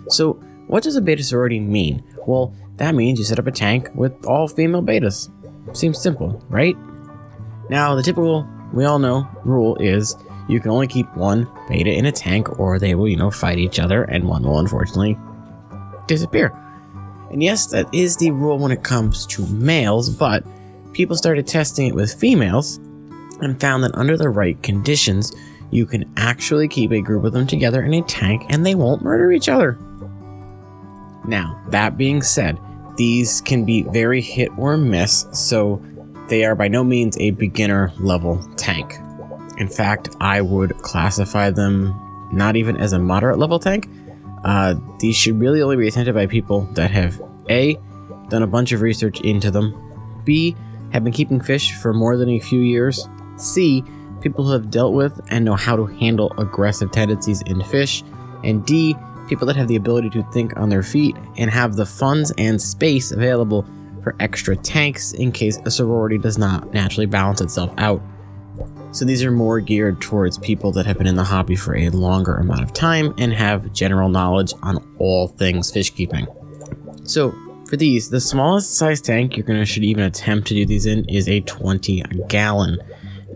So what does a beta sorority mean? Well, that means you set up a tank with all female betas. Seems simple, right? Now, the typical, we all know, rule is you can only keep one beta in a tank or they will, fight each other and one will unfortunately disappear. And yes, that is the rule when it comes to males, but people started testing it with females and found that under the right conditions, you can actually keep a group of them together in a tank and they won't murder each other. Now, that being said, these can be very hit or miss, so they are by no means a beginner level tank. In fact, I would classify them not even as a moderate level tank. These should really only be attempted by people that have A, done a bunch of research into them, B, have been keeping fish for more than a few years, C, people who have dealt with and know how to handle aggressive tendencies in fish, and D, people that have the ability to think on their feet and have the funds and space available for extra tanks in case a sorority does not naturally balance itself out. So these are more geared towards people that have been in the hobby for a longer amount of time and have general knowledge on all things fish keeping. So for these, the smallest size tank should even attempt to do these in is a 20 gallon.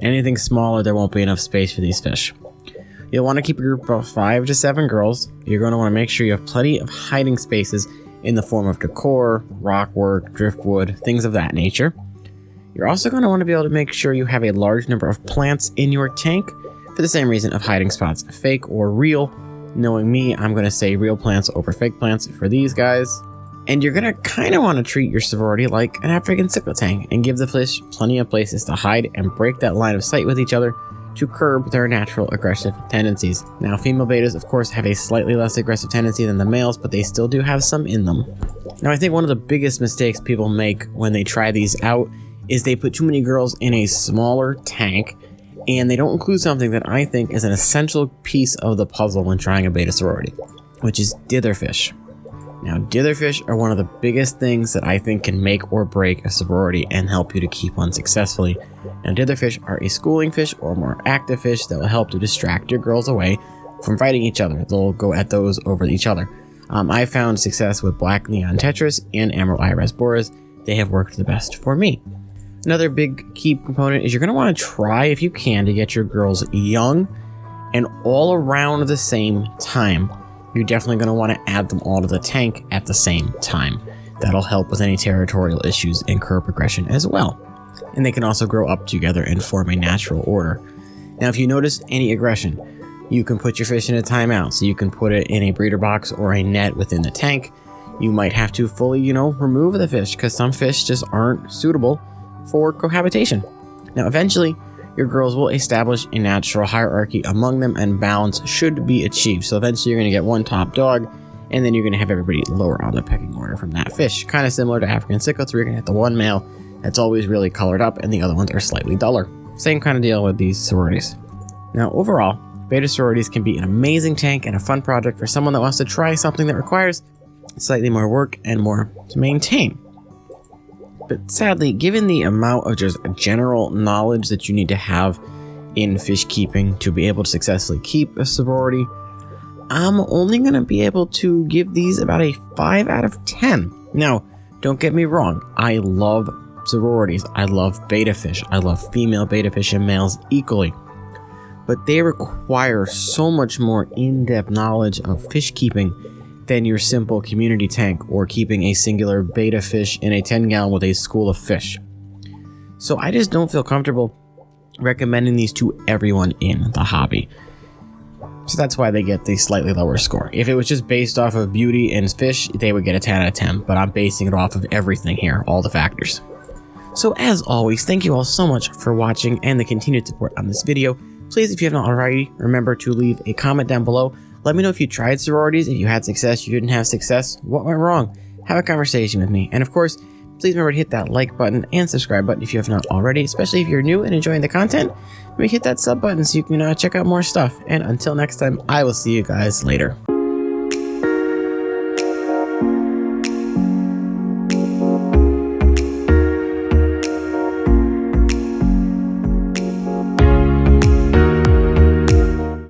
Anything smaller, there won't be enough space for these fish. You'll want to keep a group of 5 to 7 girls. You're going to want to make sure you have plenty of hiding spaces in the form of decor, rock work, driftwood, things of that nature. You're also going to want to be able to make sure you have a large number of plants in your tank for the same reason of hiding spots, fake or real. Knowing me, I'm going to say real plants over fake plants for these guys. And you're going to kind of want to treat your sorority like an African cyclo tank and give the fish plenty of places to hide and break that line of sight with each other to curb their natural aggressive tendencies. Now, female betas, of course, have a slightly less aggressive tendency than the males, but they still do have some in them. Now, I think one of the biggest mistakes people make when they try these out is they put too many girls in a smaller tank, and they don't include something that I think is an essential piece of the puzzle when trying a beta sorority, which is ditherfish. Now, ditherfish are one of the biggest things that I think can make or break a sorority and help you to keep one successfully. Now, ditherfish are a schooling fish or more active fish that will help to distract your girls away from fighting each other. They'll go at those over each other. I found success with black neon tetras and emerald iris boras. They have worked the best for me. Another big key component is you're going to want to try, if you can, to get your girls young and all around the same time. You're definitely going to want to add them all to the tank at the same time. That'll help with any territorial issues and curb aggression as well. And they can also grow up together and form a natural order. Now, if you notice any aggression, you can put your fish in a timeout. So you can put it in a breeder box or a net within the tank. You might have to fully, remove the fish because some fish just aren't suitable for cohabitation. Now, eventually, your girls will establish a natural hierarchy among them and balance should be achieved. So eventually you're going to get one top dog and then you're going to have everybody lower on the pecking order from that fish. Kind of similar to African cyclids where you're going to have the one male that's always really colored up and the other ones are slightly duller. Same kind of deal with these sororities. Now overall, beta sororities can be an amazing tank and a fun project for someone that wants to try something that requires slightly more work and more to maintain. But sadly, given the amount of just general knowledge that you need to have in fish keeping to be able to successfully keep a sorority, I'm only going to be able to give these about a 5 out of 10. Now, don't get me wrong, I love sororities, I love beta fish, I love female beta fish and males equally. But they require so much more in-depth knowledge of fish keeping than your simple community tank or keeping a singular beta fish in a 10-gallon with a school of fish. So I just don't feel comfortable recommending these to everyone in the hobby. So that's why they get the slightly lower score. If it was just based off of beauty and fish, they would get a 10 out of 10, but I'm basing it off of everything here, all the factors. So as always, thank you all so much for watching and the continued support on this video. Please, if you have not already, remember to leave a comment down below. Let me know if you tried sororities, if you had success, you didn't have success, what went wrong. Have a conversation with me. And of course, please remember to hit that like button and subscribe button if you have not already, especially if you're new and enjoying the content. Maybe hit that sub button so you can check out more stuff. And until next time, I will see you guys later.